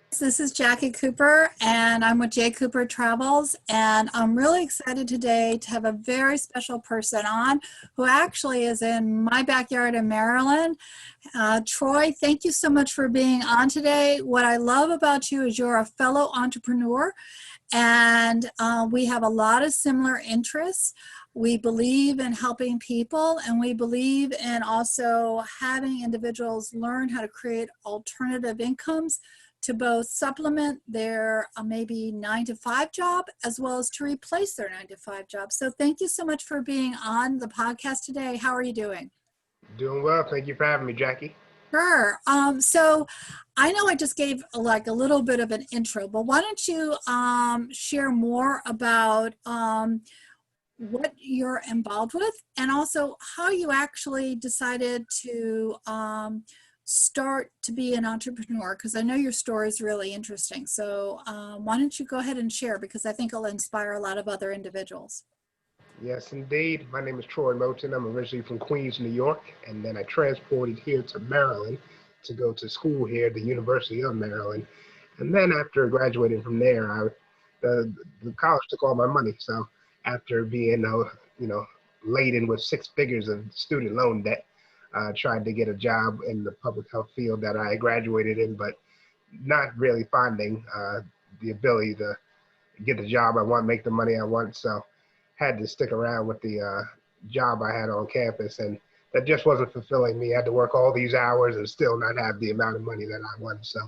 This is Jacqui Cooper, and I'm with JCooperTravels, and I'm really excited today to have a very special person on who actually is in my backyard in Maryland. Troy, thank you so much for being on today. What I love about you is you're a fellow entrepreneur, and we have a lot of similar interests. We believe in helping people, and we believe in also having individuals learn how to create alternative incomes to both supplement their maybe 9-to-5 job as well as to replace their 9-to-5 job. So thank you so much for being on the podcast today. How are you doing? Doing well. Thank you for having me, Jackie. Sure. So I know I just gave like a little bit of an intro, but why don't you share more about what you're involved with and also how you actually decided to start to be an entrepreneur, because I know your story is really interesting. So why don't you go ahead and share, because I think it'll inspire a lot of other individuals. Yes, indeed. My name is Troy Moten. I'm originally from Queens, New York, and then I transported here to Maryland to go to school here at the University of Maryland. And then after graduating from there, the college took all my money. So after being, laden with 6 figures of student loan debt, I tried to get a job in the public health field that I graduated in, but not really finding the ability to get the job I want, make the money I want. So had to stick around with the job I had on campus, and that just wasn't fulfilling me. I had to work all these hours and still not have the amount of money that I wanted. So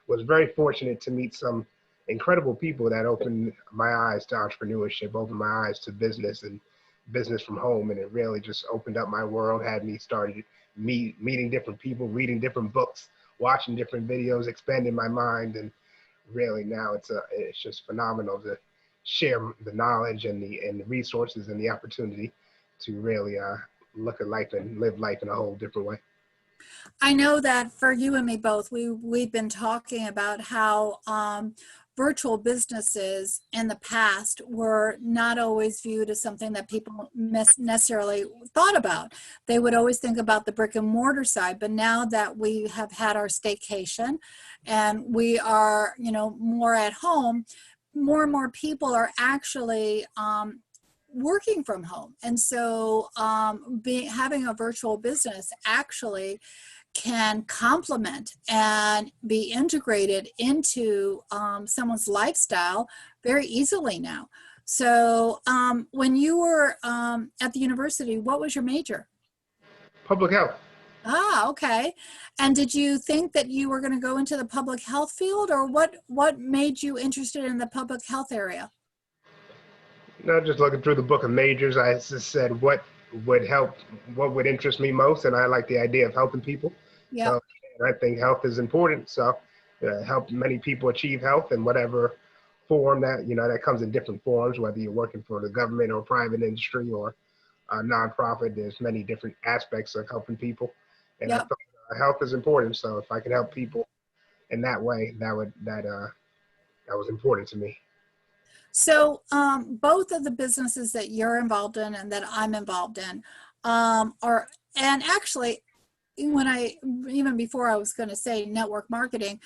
was very fortunate to meet some incredible people that opened my eyes to entrepreneurship, opened my eyes to business and business from home. And it really just opened up my world, had me started meeting different people, reading different books, watching different videos, expanding my mind. And really now it's just phenomenal to share the knowledge and the resources and the opportunity to really look at life and live life in a whole different way. I know that for you and me both, we've been talking about how virtual businesses in the past were not always viewed as something that people necessarily thought about. They would always think about the brick and mortar side, but now that we have had our staycation and we are, more at home, more and more people are actually working from home. And so having a virtual business actually can complement and be integrated into someone's lifestyle very easily now. So when you were at the university, what was your major? Public health. Ah, okay. And did you think that you were going to go into the public health field, or what made you interested in the public health area? Just looking through the book of majors, I just said what would help, what would interest me most, and I like the idea of helping people. Yep. So I think health is important. So help many people achieve health in whatever form that comes in different forms, whether you're working for the government or private industry or a nonprofit. There's many different aspects of helping people, and I Yep. thought health is important. So if I can help people in that way, that was important to me. So both of the businesses that you're involved in and that I'm involved in are, and actually, even before I was going to say network marketing,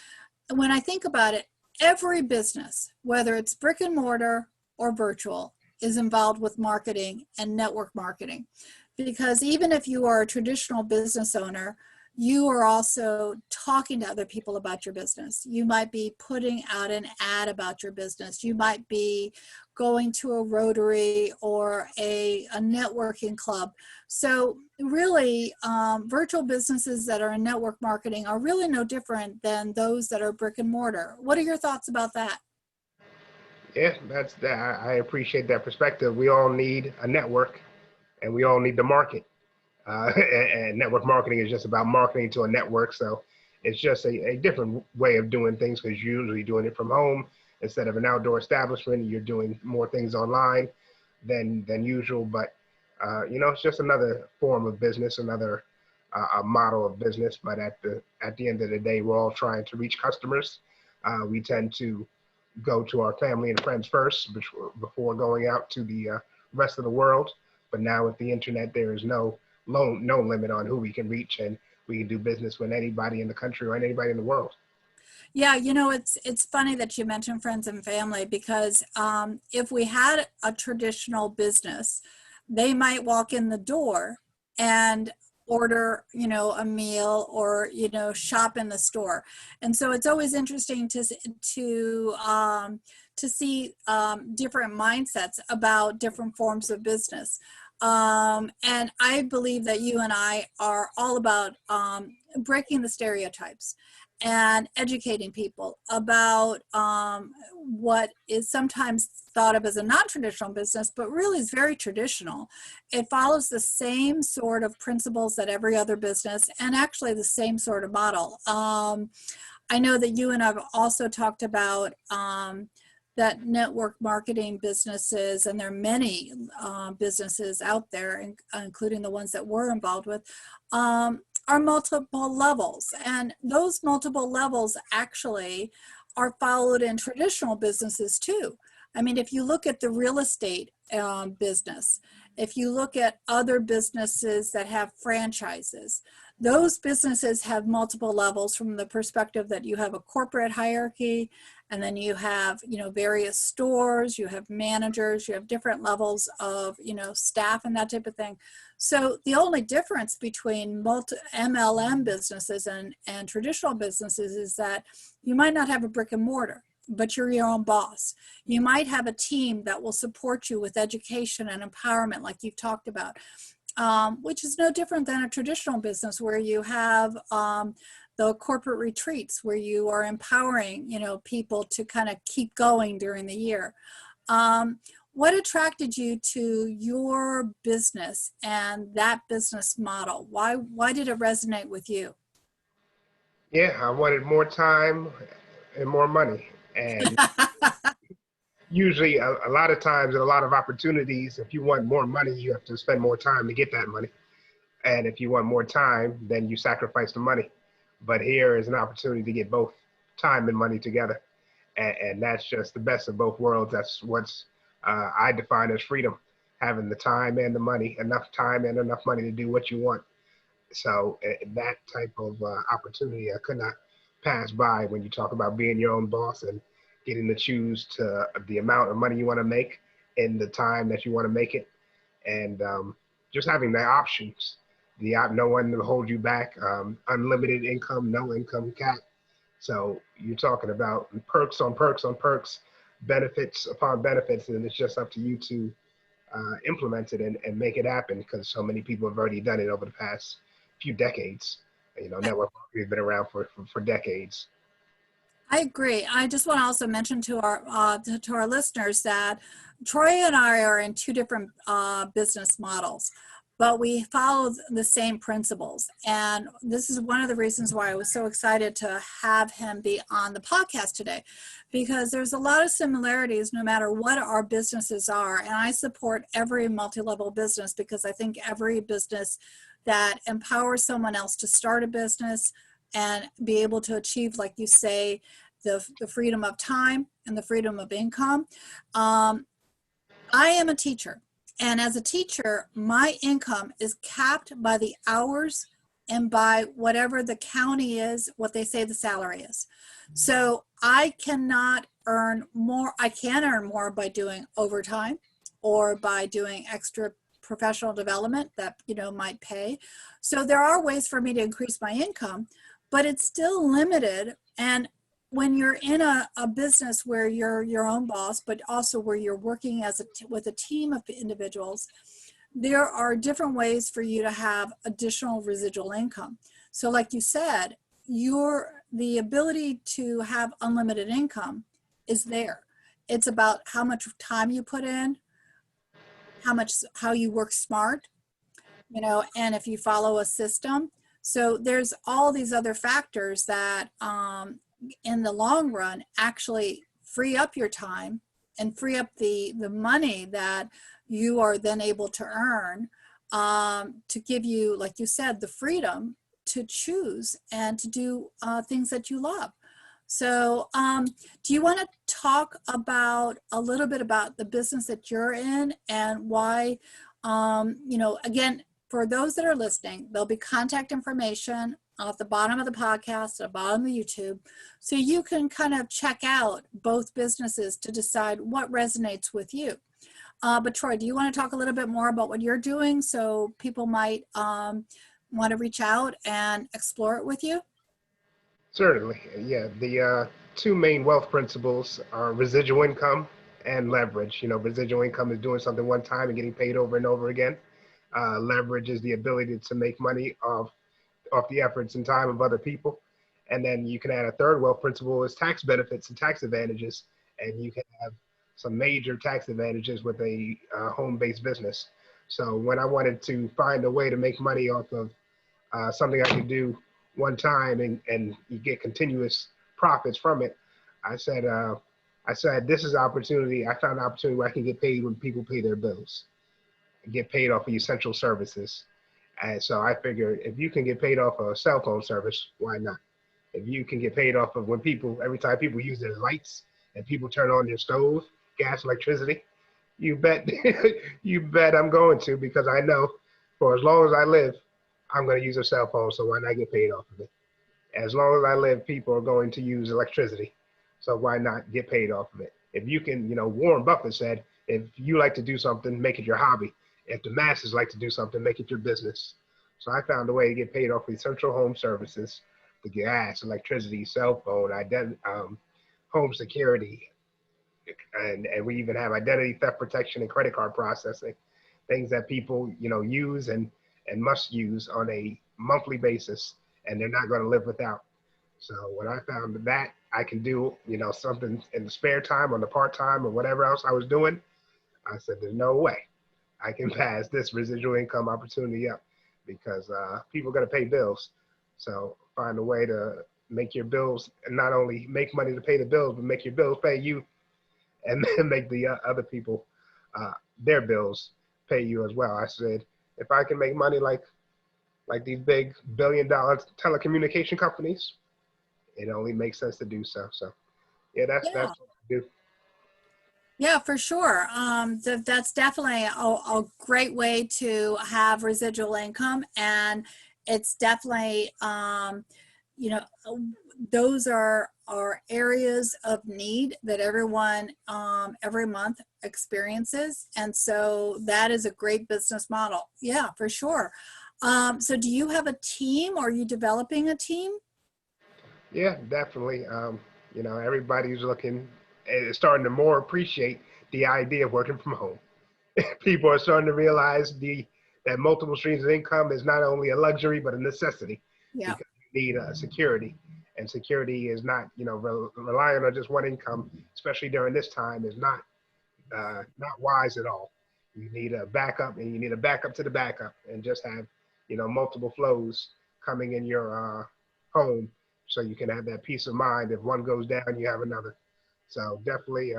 when I think about it, every business, whether it's brick and mortar or virtual, is involved with marketing and network marketing. Because even if you are a traditional business owner, you are also talking to other people about your business. You might be putting out an ad about your business. You might be going to a Rotary or a networking club. So really, virtual businesses that are in network marketing are really no different than those that are brick and mortar. What are your thoughts about that? Yeah, that's that. I appreciate that perspective. We all need a network, and we all need to market. And network marketing is just about marketing to a network. So it's just a different way of doing things, because you're usually doing it from home instead of an outdoor establishment. You're doing more things online than usual. But it's just another form of business, another a model of business. But at the end of the day, we're all trying to reach customers. We tend to go to our family and friends first before going out to the rest of the world. But now with the internet, there is no limit on who we can reach, and we can do business with anybody in the country or anybody in the world. Yeah, it's funny that you mentioned friends and family because if we had a traditional business, they might walk in the door and order, a meal or, shop in the store. And so it's always interesting to see different mindsets about different forms of business. And I believe that you and I are all about breaking the stereotypes and educating people about what is sometimes thought of as a non-traditional business, but really is very traditional. It follows the same sort of principles that every other business, and actually the same sort of model. I know that you and I have also talked about that network marketing businesses, and there are many businesses out there, including the ones that we're involved with, are multiple levels. And those multiple levels actually are followed in traditional businesses too. I mean, if you look at the real estate business, if you look at other businesses that have franchises, those businesses have multiple levels from the perspective that you have a corporate hierarchy, and then you have, various stores, you have managers, you have different levels of, staff and that type of thing. So the only difference between MLM businesses and traditional businesses is that you might not have a brick and mortar, but you're your own boss. You might have a team that will support you with education and empowerment, like you've talked about, which is no different than a traditional business where you have the corporate retreats where you are empowering, people to kind of keep going during the year. What attracted you to your business and that business model? Why did it resonate with you? Yeah, I wanted more time and more money. And usually, a lot of times, and a lot of opportunities, if you want more money, you have to spend more time to get that money. And if you want more time, then you sacrifice the money. But here is an opportunity to get both time and money together. And that's just the best of both worlds. That's what's I define as freedom, having the time and the money, enough time and enough money to do what you want. So that type of opportunity I could not pass by when you talk about being your own boss and getting to choose to the amount of money you want to make in the time that you want to make it, and just having the options. No one will hold you back. Unlimited income, no income cap. So you're talking about perks on perks on perks, benefits upon benefits, and it's just up to you to implement it and make it happen, because so many people have already done it over the past few decades. Network marketing has been around for decades. I agree. I just want to also mention to our listeners that Troy and I are in two different business models, but we follow the same principles. And this is one of the reasons why I was so excited to have him be on the podcast today, because there's a lot of similarities no matter what our businesses are. And I support every multi-level business because I think every business that empowers someone else to start a business and be able to achieve, like you say, the freedom of time and the freedom of income. I am a teacher. And as a teacher, my income is capped by the hours and by whatever the county is, what they say the salary is. So I cannot earn more. I can earn more by doing overtime or by doing extra professional development that, might pay. So there are ways for me to increase my income, but it's still limited. And when you're in a business where you're your own boss, but also where you're working with a team of individuals, there are different ways for you to have additional residual income. So like you said, the ability to have unlimited income is there. It's about how much time you put in, how you work smart, and if you follow a system. So there's all these other factors that in the long run actually free up your time and free up the money that you are then able to earn to give you, like you said, the freedom to choose and to do things that you love. So do you want to talk about a little bit about the business that you're in and why, again, for those that are listening, there'll be contact information at the bottom of the podcast, at the bottom of YouTube, so you can kind of check out both businesses to decide what resonates with you. But Troy, do you want to talk a little bit more about what you're doing so people might want to reach out and explore it with you? Certainly. Yeah. The two main wealth principles are residual income and leverage. Residual income is doing something one time and getting paid over and over again. Leverage is the ability to make money off the efforts and time of other people. And then you can add a third wealth principle is tax benefits and tax advantages. And you can have some major tax advantages with a home-based business. So when I wanted to find a way to make money off of something I could do one time and you get continuous profits from it, I said, this is an opportunity. I found an opportunity where I can get paid when people pay their bills, get paid off of essential services. And so I figured if you can get paid off of a cell phone service, why not? If you can get paid off of every time people use their lights and people turn on their stove, gas, electricity, you bet, you bet I'm going to, because I know for as long as I live, I'm going to use a cell phone. So why not get paid off of it? As long as I live, people are going to use electricity. So why not get paid off of it? If you can, Warren Buffett said, if you like to do something, make it your hobby. If the masses like to do something, make it your business. So I found a way to get paid off of essential home services, the gas, electricity, cell phone, home security, and we even have identity theft protection and credit card processing, things that people, use and must use on a monthly basis, and they're not going to live without. So when I found that I can do, something in the spare time, on the part-time or whatever else I was doing, I said, there's no way I can pass this residual income opportunity up, because people got to pay bills. So find a way to make your bills, and not only make money to pay the bills, but make your bills pay you, and then make the other people, their bills pay you as well. I said, if I can make money like these big billion-dollar telecommunication companies, it only makes sense to do so. So yeah, that's what I do. Yeah, for sure. That's definitely a great way to have residual income, and it's definitely, those are areas of need that everyone every month experiences, and so that is a great business model. Yeah, for sure. So do you have a team? Or are you developing a team? Yeah, definitely. Everybody's starting to more appreciate the idea of working from home. People are starting to realize that multiple streams of income is not only a luxury, but a necessity. Yeah. Because you need security. And security is not, relying on just one income, especially during this time, is not wise at all. You need a backup, and you need a backup to the backup, and just have, multiple flows coming in your home, so you can have that peace of mind. If one goes down, you have another. So definitely,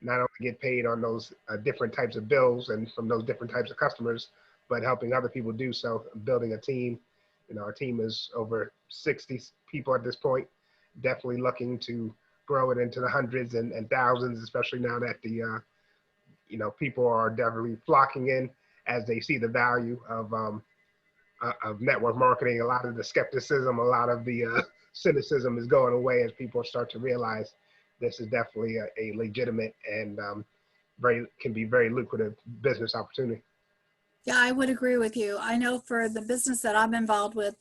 not only get paid on those different types of bills and from those different types of customers, but helping other people do so, building a team. Our team is over 60 people at this point, definitely looking to grow it into the hundreds and thousands, especially now that the people are definitely flocking in as they see the value of network marketing. A lot of the skepticism, a lot of the cynicism is going away as people start to realize this is definitely a legitimate and can be very lucrative business opportunity. Yeah, I would agree with you. I know for the business that I'm involved with,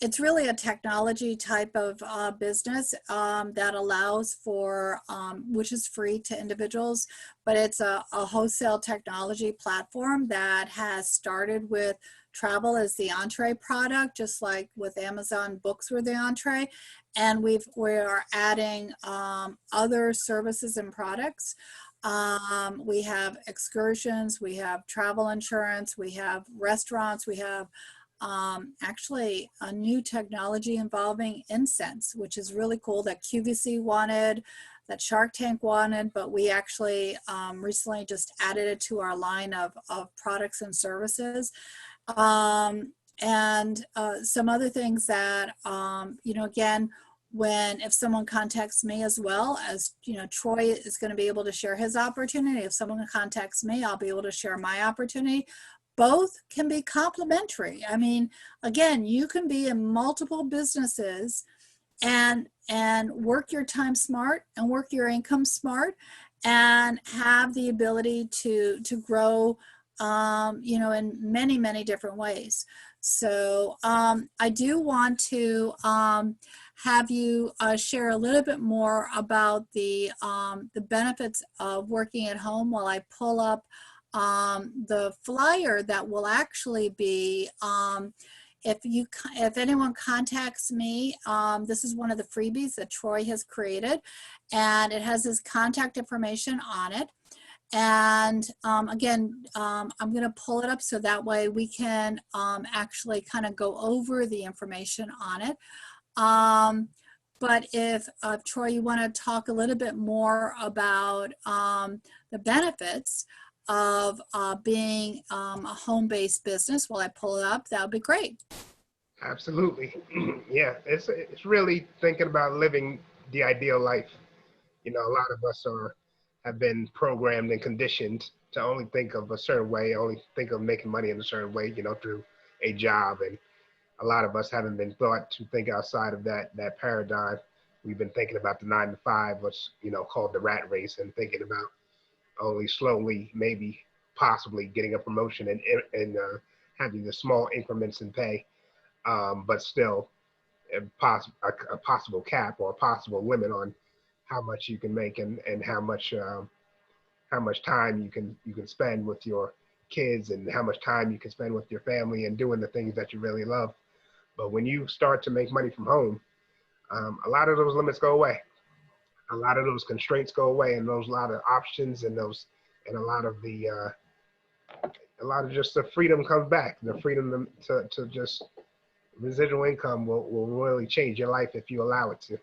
it's really a technology type of business that allows for, which is free to individuals, but it's a wholesale technology platform that has started with travel as the entree product, just like with Amazon books were the entree. And we are adding other services and products. We have excursions, we have travel insurance, we have restaurants, we have actually a new technology involving incense, which is really cool, that QVC wanted, that Shark Tank wanted, but we actually recently just added it to our line of products and services. And some other things that, again, if someone contacts me, as well as, Troy is going to be able to share his opportunity. If someone contacts me, I'll be able to share my opportunity. both can be complementary. I mean, again, you can be in multiple businesses and work your time smart and work your income smart and have the ability to grow, in many different ways. So I do want to have you share a little bit more about the benefits of working at home while I pull up the flyer that will actually be, if anyone contacts me, this is one of the freebies that Troy has created, and it has his contact information on it. And again, I'm going to pull it up so that way we can actually kind of go over the information on it. But if Troy, you want to talk a little bit more about the benefits of being a home-based business while I pull it up, that would be great. Absolutely. Yeah, it's really thinking about living the ideal life. You know, a lot of us have been programmed and conditioned to only think of a certain way, only think of making money in a certain way, you know, through a job. And a lot of us haven't been taught to think outside of that paradigm. We've been thinking about the 9 to 5, what's, you know, called the rat race, and thinking about only slowly, maybe possibly getting a promotion and having the small increments in pay, but still a possible cap or a possible limit on how much you can make and how much time you can spend with your kids and how much time you can spend with your family and doing the things that you really love. But when you start to make money from home, a lot of those limits go away. A lot of those constraints go away, and those a lot of options and a lot of a lot of just the freedom comes back. The freedom to just residual income will really change your life if you allow it to.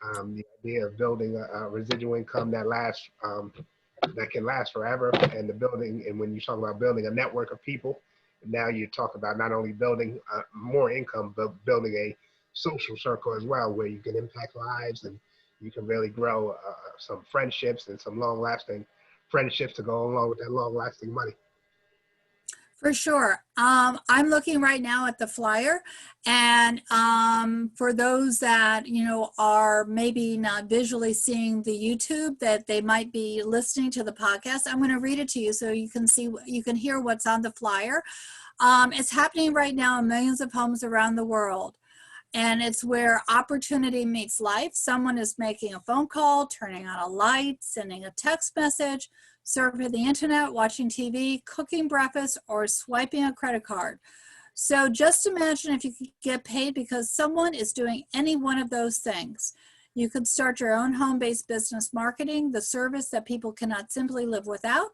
The idea of building a residual income that lasts, that can last forever, and the building, and when you talk about building a network of people, now you talk about not only building more income, but building a social circle as well, where you can impact lives and you can really grow some friendships and some long-lasting friendships to go along with that long-lasting money. For sure. I'm looking right now at the flyer, and for those that are maybe not visually seeing the YouTube, that they might be listening to the podcast, I'm going to read it to you so you can see, you can hear what's on the flyer. It's happening right now in millions of homes around the world. And it's where opportunity meets life. Someone is making a phone call, turning on a light, sending a text message, surfing the internet, watching TV, cooking breakfast, or swiping a credit card. So just imagine if you could get paid because someone is doing any one of those things. You could start your own home-based business marketing, the service that people cannot simply live without.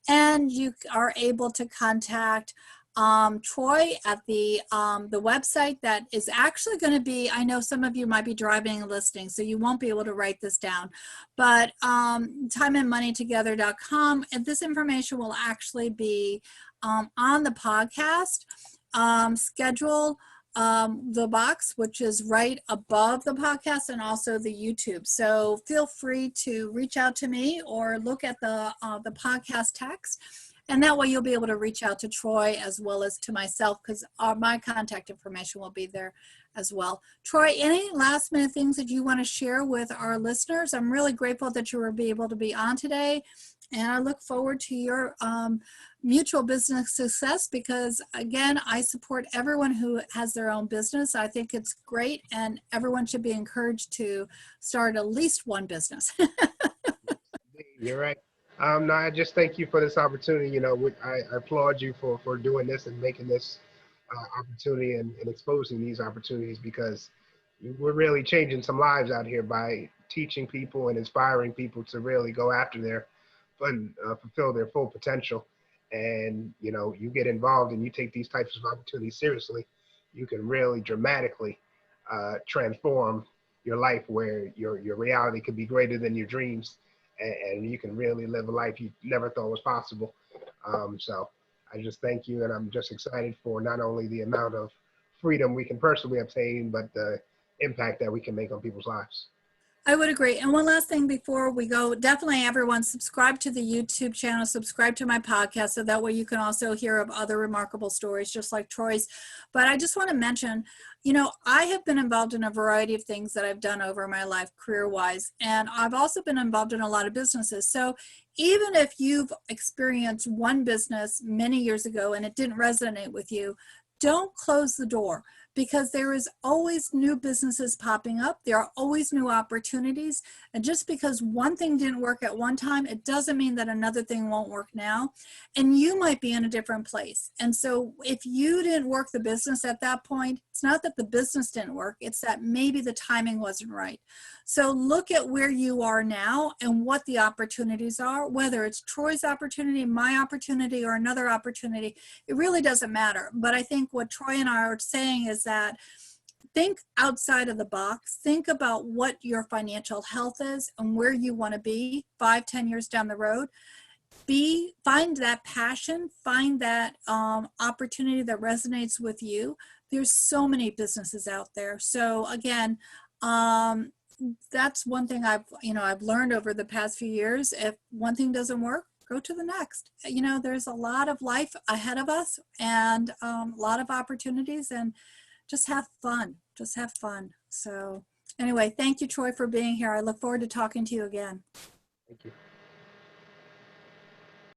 And you are able to contact Troy at the website that is actually going to be, I know some of you might be driving and listening, so you won't be able to write this down, but timeandmoneytogether.com, and this information will actually be on the podcast schedule, the box, which is right above the podcast, and also the YouTube. So feel free to reach out to me or look at the podcast text. And that way you'll be able to reach out to Troy as well as to myself, because my contact information will be there as well. Troy, any last minute things that you want to share with our listeners? I'm really grateful that you were able to be on today. And I look forward to your mutual business success, because again, I support everyone who has their own business. I think it's great, and everyone should be encouraged to start at least one business. You're right. No, I just thank you for this opportunity. You know, I applaud you for doing this and making this opportunity and exposing these opportunities, because we're really changing some lives out here by teaching people and inspiring people to really go after their fun, fulfill their full potential. And, you know, you get involved and you take these types of opportunities seriously, you can really dramatically transform your life, where your reality could be greater than your dreams, and you can really live a life you never thought was possible. So I just thank you, and I'm just excited for not only the amount of freedom we can personally obtain, but the impact that we can make on people's lives. I would agree. And one last thing before we go, definitely everyone subscribe to the YouTube channel, subscribe to my podcast, so that way you can also hear of other remarkable stories just like Troy's. But I just want to mention, I have been involved in a variety of things that I've done over my life career-wise, and I've also been involved in a lot of businesses. So even if you've experienced one business many years ago and it didn't resonate with you, don't close the door, because there is always new businesses popping up. There are always new opportunities. And just because one thing didn't work at one time, it doesn't mean that another thing won't work now. And you might be in a different place. And so if you didn't work the business at that point, it's not that the business didn't work, it's that maybe the timing wasn't right. So look at where you are now and what the opportunities are, whether it's Troy's opportunity, my opportunity, or another opportunity. It really doesn't matter. But I think what Troy and I are saying is that think outside of the box. Think about what your financial health is and where you want to be 5, 10 years down the road. Find that passion, find that opportunity that resonates with you. There's so many businesses out there. So again, that's one thing I've learned over the past few years. If one thing doesn't work, go to the next. There's a lot of life ahead of us, and a lot of opportunities, and just have fun. Just have fun. So anyway, thank you, Troy, for being here. I look forward to talking to you again. Thank you.